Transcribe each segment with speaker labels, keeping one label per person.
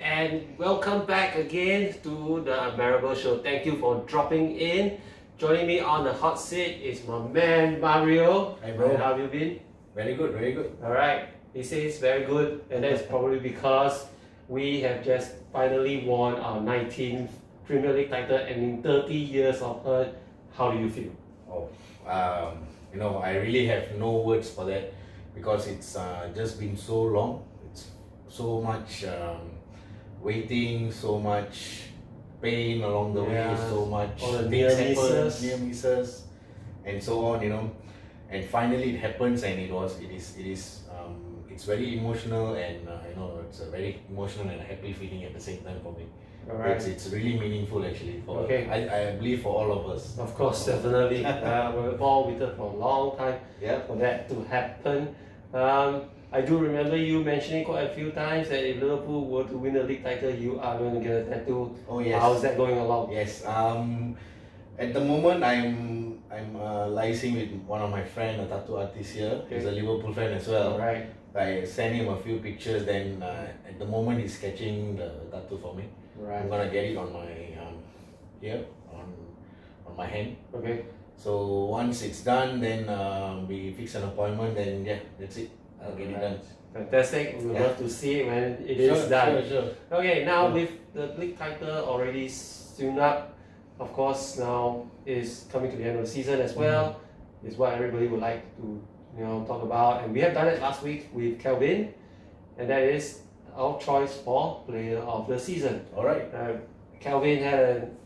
Speaker 1: and welcome back again to the Unbearables show. Thank you for dropping in. Joining me on the hot seat is my man Mario.
Speaker 2: Hi bro.
Speaker 1: How have you been?
Speaker 2: Very good, very good.
Speaker 1: Alright, he says very good, and that's probably because we have just finally won our 19th Premier League title, and in 30 years of her, how do you feel?
Speaker 2: Oh, I really have no words for that because it's just been so long. It's so much waiting, so much pain along the way, so much
Speaker 1: all the
Speaker 2: things
Speaker 1: near misses.
Speaker 2: near misses, and so on. And finally it happens, and it's very emotional, and it's a very emotional and happy feeling at the same time for me.
Speaker 1: Alright.
Speaker 2: It's really meaningful actually for
Speaker 1: Okay.
Speaker 2: I believe for all of us.
Speaker 1: Of course, definitely. We've all waited for a long time for that to happen. I do remember you mentioning quite a few times that if Liverpool were to win the league title, you are going to get a tattoo.
Speaker 2: Oh yes.
Speaker 1: How's that going along?
Speaker 2: Yes. At the moment, I'm liaising with one of my friend, a tattoo artist here.
Speaker 1: Okay.
Speaker 2: He's a Liverpool fan as well.
Speaker 1: Alright.
Speaker 2: I sent him a few pictures. Then at the moment, he's sketching the tattoo for me.
Speaker 1: Right.
Speaker 2: I'm gonna get it on my here on my hand.
Speaker 1: Okay.
Speaker 2: So once it's done, then we fix an appointment. Then yeah, that's it. I'll get it done.
Speaker 1: Fantastic. We would
Speaker 2: Yeah.
Speaker 1: love to see it when it is done.
Speaker 2: Sure.
Speaker 1: Okay, now
Speaker 2: Yeah.
Speaker 1: with the league title already soon up, of course now is coming to the end of the season as well. Is what everybody would like to talk about, and we have done it last week with Kelvin, and that is our choice for player of the season.
Speaker 2: All right.
Speaker 1: Kelvin had an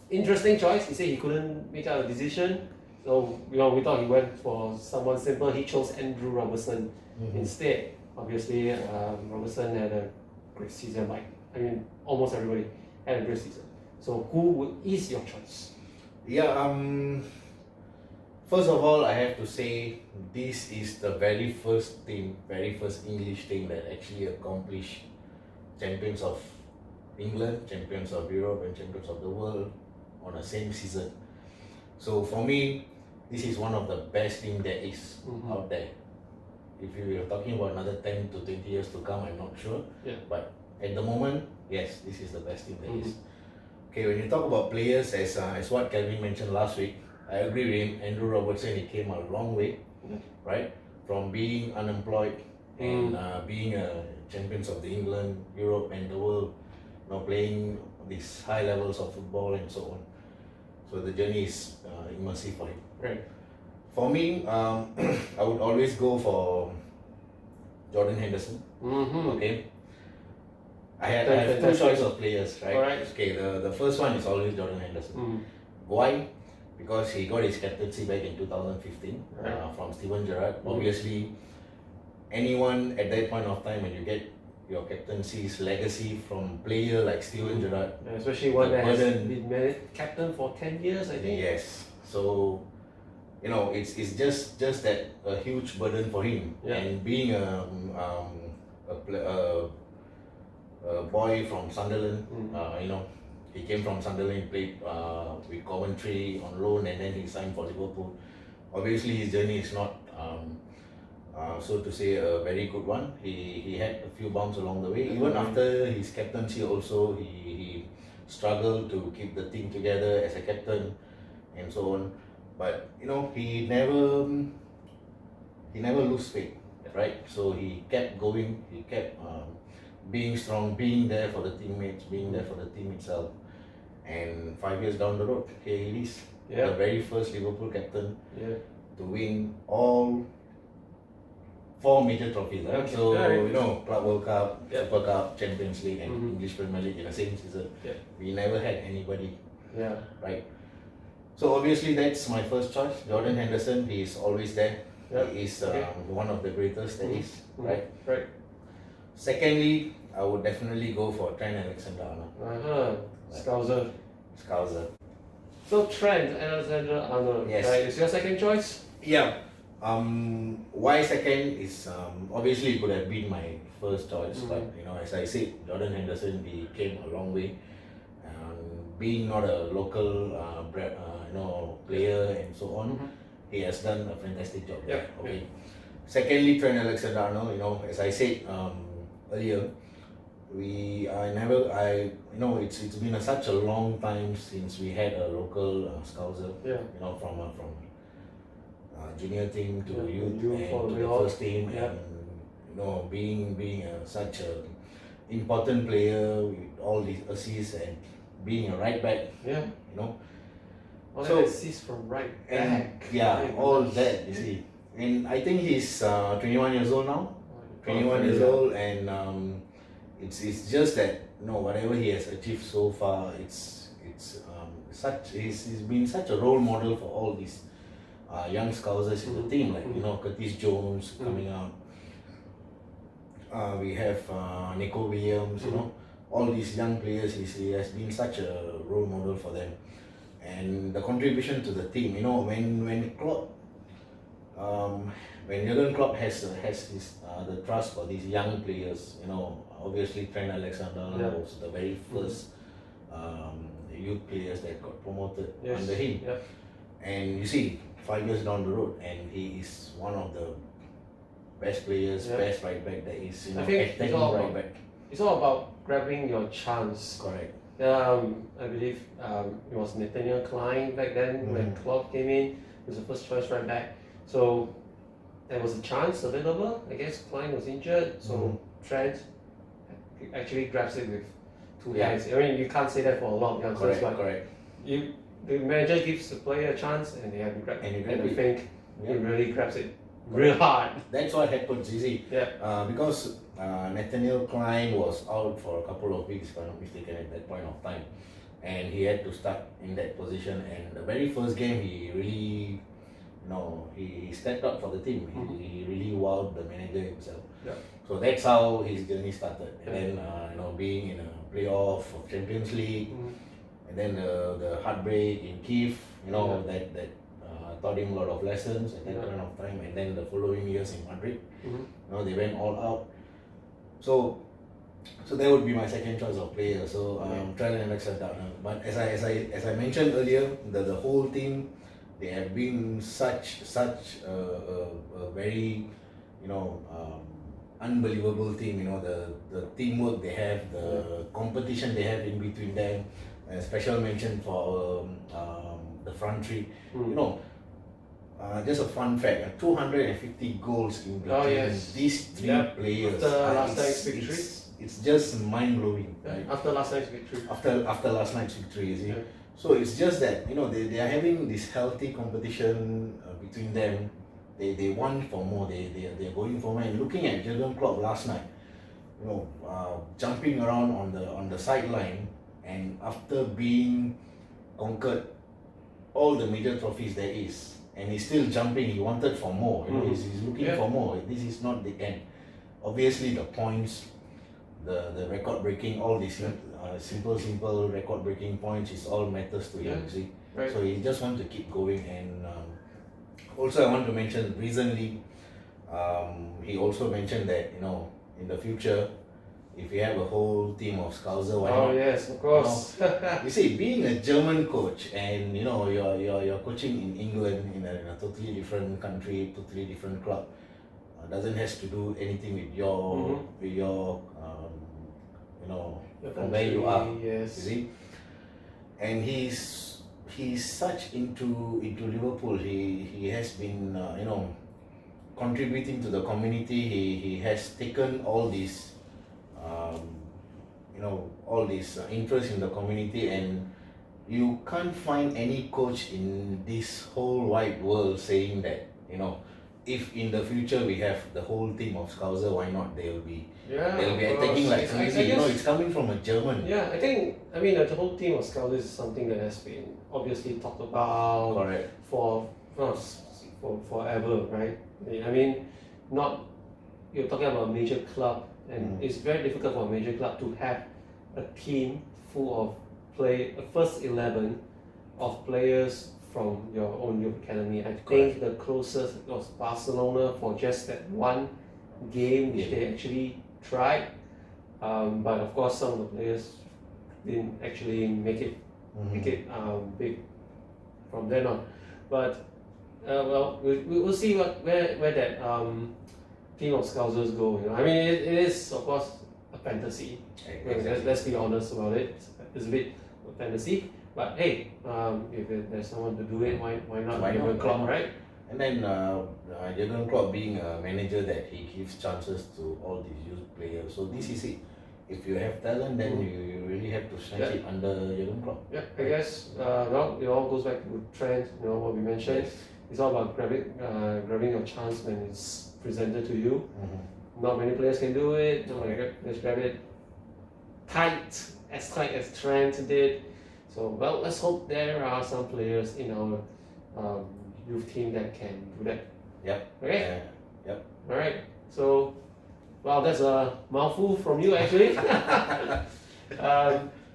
Speaker 1: interesting choice. He said he couldn't make out a decision, so we thought he went for someone simple. He chose Andrew Robertson instead. Obviously, Robertson had a great season. Almost everybody had a great season. So who is your choice?
Speaker 2: Yeah. First of all, I have to say this is the very first English team that actually accomplished champions of England, champions of Europe, and champions of the world on the same season. So for me, this is one of the best teams there is out there. If you are talking about another 10 to 20 years to come, I'm not sure.
Speaker 1: Yeah.
Speaker 2: But at the moment, yes, this is the best team there is. Okay, when you talk about players, as what Kelvin mentioned last week, I agree with him. Andrew Robertson, he came a long way, right? From being unemployed and being a champions of the England, Europe, and the world, playing these high levels of football and so on. So the journey is immersive for him.
Speaker 1: Right.
Speaker 2: For me, I would always go for Jordan Henderson. Okay. I have two choices of players, right?
Speaker 1: Alright.
Speaker 2: Okay, the first one is always Jordan Henderson. Why? Because he got his captaincy back in 2015 from Steven Gerrard. Obviously, anyone at that point of time when you get your captaincy's legacy from player like Steven Gerrard,
Speaker 1: especially one that has been captain for 10 years, I think.
Speaker 2: Yes. So, it's just that a huge burden for him.
Speaker 1: Yeah.
Speaker 2: And being a boy from Sunderland, he came from Sunderland, he played with Coventry on loan, and then he signed for Liverpool. Obviously, his journey is not, so to say, a very good one. He had a few bumps along the way. Even after his captaincy also, he struggled to keep the team together as a captain and so on. But, he never lose faith, right? So he kept going, he kept being strong, being there for the teammates, being there for the team itself. And 5 years down the road, here he is, the very first Liverpool captain to win all 4 major trophies. Right? So, Club World Cup, Super Cup, Champions League, and English Premier League in the same season. We never had anybody, right? So obviously that's my first choice. Jordan Henderson, he is always there. He is one of the greatest there is, right?
Speaker 1: Right.
Speaker 2: Secondly, I would definitely go for Trent Alexander-Arnold. Scouser.
Speaker 1: So Trent Alexander-Arnold, is your second choice?
Speaker 2: Yeah. Why second is obviously it could have been my first choice, but as I said, Jordan Henderson, he came a long way. Being not a local player and so on, he has done a fantastic job. Okay. Secondly, Trent Alexander-Arnold, as I said earlier, it's been such a long time since we had a local scouser,
Speaker 1: Yeah.
Speaker 2: from junior team to youth
Speaker 1: youth
Speaker 2: and
Speaker 1: all
Speaker 2: to
Speaker 1: the
Speaker 2: the
Speaker 1: way up.
Speaker 2: first team,
Speaker 1: Yeah.
Speaker 2: and being such a important player with all these assists and being a right back,
Speaker 1: Yeah. All
Speaker 2: So-
Speaker 1: that assists from right
Speaker 2: and
Speaker 1: back.
Speaker 2: yeah,
Speaker 1: My
Speaker 2: all
Speaker 1: goodness.
Speaker 2: that, you see. And I think he's 21 years old now.
Speaker 1: Oh,
Speaker 2: 21 years
Speaker 1: yeah.
Speaker 2: old, and it's just that whatever he has achieved so far, it's he's been such a role model for all these young scousers in the team, like Curtis Jones coming out. We have Nico Williams, all these young players. He has been such a role model for them, and the contribution to the team. When Klopp, when Jurgen Klopp has his the trust for these young players, obviously Trent Alexander-Arnold was the very first youth players that got promoted under him.
Speaker 1: Yeah.
Speaker 2: And you see, 5 years down the road, and he is one of the best players, best right back that is,
Speaker 1: I think
Speaker 2: attacking
Speaker 1: it's all
Speaker 2: right
Speaker 1: about-
Speaker 2: back.
Speaker 1: It's all about grabbing your chance.
Speaker 2: Correct.
Speaker 1: I believe it was Nathaniel Klein back then when Klopp came in. He was the first choice right back. So there was a chance available. I guess Klein was injured, so Trent actually grabs it with two hands. I mean, you can't say that for a lot of youngsters, but
Speaker 2: Correct.
Speaker 1: the manager gives the player a chance and they have to grab
Speaker 2: And you
Speaker 1: it.
Speaker 2: grab
Speaker 1: And I
Speaker 2: it.
Speaker 1: think
Speaker 2: Yeah.
Speaker 1: he really grabs it real hard.
Speaker 2: That's what happened, Zizi.
Speaker 1: Yeah.
Speaker 2: Because Nathaniel Klein was out for a couple of weeks, if I'm not mistaken, at that point of time, and he had to start in that position. And the very first game, he really, he stepped up for the team. He really wowed the manager himself.
Speaker 1: Yeah.
Speaker 2: So that's how his journey started. And then, being in a playoff of Champions League, and then the heartbreak in Kiev, that taught him a lot of lessons at that point of time. And then the following years in Madrid, they went all out. So that would be my second choice of player. So Trent Alexander-Arnold. But as I mentioned earlier, the whole team, they have been such a very unbelievable team. The teamwork they have, the competition they have in between them. A special mention for the front three. Just a fun fact: 250 goals in between these three players.
Speaker 1: After last night's victory.
Speaker 2: It's just mind blowing. Right?
Speaker 1: After last night's victory.
Speaker 2: After last night's victory, you see. So it's just that they are having this healthy competition between them. They want for more. They're going for more. And looking at Jurgen Klopp last night, jumping around on the sideline, and after being conquered all the major trophies there is, and he's still jumping. He wanted for more. He's looking for more. This is not the end. Obviously, the points, the record breaking, all these simple record breaking points is all matters to him. See,
Speaker 1: Right.
Speaker 2: so he just wants to keep going. And also, I want to mention recently, he also mentioned that in the future, if you have a whole team of Scouser, why not?
Speaker 1: Oh yes, of course.
Speaker 2: You see, being a German coach, and you're coaching in England in a totally different country, totally different club, doesn't has to do anything with your from where you are.
Speaker 1: Yes.
Speaker 2: You see, and he's such into Liverpool. He has been contributing to the community. He has taken all these all this interest in the community, and you can't find any coach in this whole wide world saying that if in the future we have the whole team of Scouser, why not? They'll be attacking like crazy. It's coming from a German.
Speaker 1: Yeah, I mean the whole team of Scousers is something that has been obviously talked about
Speaker 2: Correct.
Speaker 1: for forever, right? I mean, you're talking about a major club, and it's very difficult for a major club to have a team full of a first 11 of players from your own youth academy. I think the closest was Barcelona for just that one game which they actually tried, but of course some of the players didn't actually make it big from then on. But we'll see where that team of Scousers go. I mean, it is of course a fantasy.
Speaker 2: Exactly.
Speaker 1: Let's be honest about it. It's a bit fantasy, but hey, if there's someone to do it, why not?
Speaker 2: Why
Speaker 1: Jurgen
Speaker 2: not?
Speaker 1: Klopp,
Speaker 2: Why not?
Speaker 1: right?
Speaker 2: And then Jurgen Klopp being a manager that he gives chances to all these youth players. So this is it. If you have talent, then you really have to snatch it under Jurgen Klopp.
Speaker 1: Yeah, I guess well, it all goes back to trend. You know what we mentioned.
Speaker 2: Yes.
Speaker 1: It's all about grabbing your chance when it's presented to you. Not many players can do it. So let's grab it tight as Trent did. So well, let's hope there are some players in our youth team that can do that.
Speaker 2: Yep.
Speaker 1: Okay.
Speaker 2: Yep.
Speaker 1: All right. So, wow, that's a mouthful from you actually.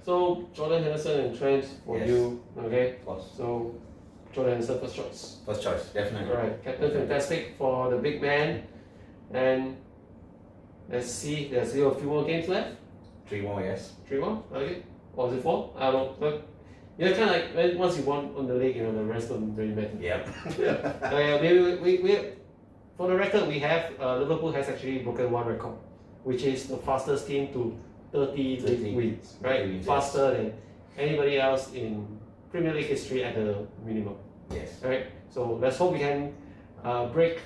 Speaker 1: So Jordan Henderson and Trent for
Speaker 2: Yes.
Speaker 1: you. Okay.
Speaker 2: Of course.
Speaker 1: So Jordan Henderson first choice.
Speaker 2: First choice, definitely.
Speaker 1: All right. Captain Fantastic for the big man. And let's see. There's still a few more games left.
Speaker 2: 3 more, yes.
Speaker 1: 3 more. Okay. Or is it 4? I don't know. But yeah, kind of like once you won on the league, you know, the rest don't really matter.
Speaker 2: Yep.
Speaker 1: Maybe we for the record, we have Liverpool has actually broken one record, which is the fastest team to 30 league wins, right?
Speaker 2: wins,
Speaker 1: Faster than anybody else in Premier League history at the minimum.
Speaker 2: Yes.
Speaker 1: Right. So let's hope we can break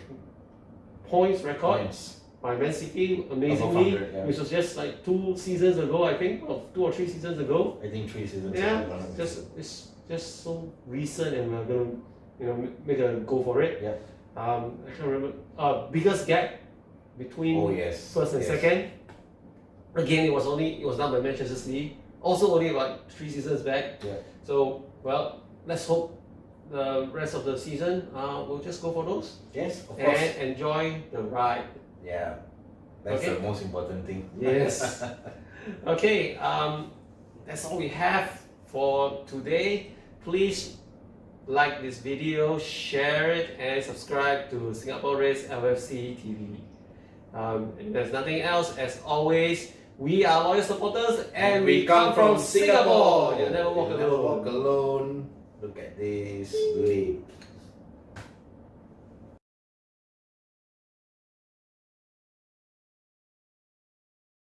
Speaker 1: points record
Speaker 2: Points.
Speaker 1: by Man City amazingly,
Speaker 2: 100, yeah.
Speaker 1: which was just like 2 seasons ago, I think, or 2 or 3 seasons ago.
Speaker 2: I think 3 seasons.
Speaker 1: Yeah,
Speaker 2: ago.
Speaker 1: it's just so recent, and we're gonna, you know, make a go for it.
Speaker 2: Yeah.
Speaker 1: I can't remember. Biggest gap between
Speaker 2: Oh yes.
Speaker 1: first and
Speaker 2: yes.
Speaker 1: second. Again, it was done by Manchester City. Also, only about 3 seasons back.
Speaker 2: Yeah.
Speaker 1: So well, let's hope the rest of the season we'll just go for those
Speaker 2: Yes, of course.
Speaker 1: and enjoy the ride.
Speaker 2: Yeah. That's
Speaker 1: Okay.
Speaker 2: the most important thing.
Speaker 1: Yes. Okay. That's all we have for today. Please like this video, share it, and subscribe to Singapore Race LFC TV. If there's nothing else, as always, we are loyal supporters and we come from Singapore. You'll never walk
Speaker 2: You'll
Speaker 1: alone.
Speaker 2: never walk alone. Look at this. Really.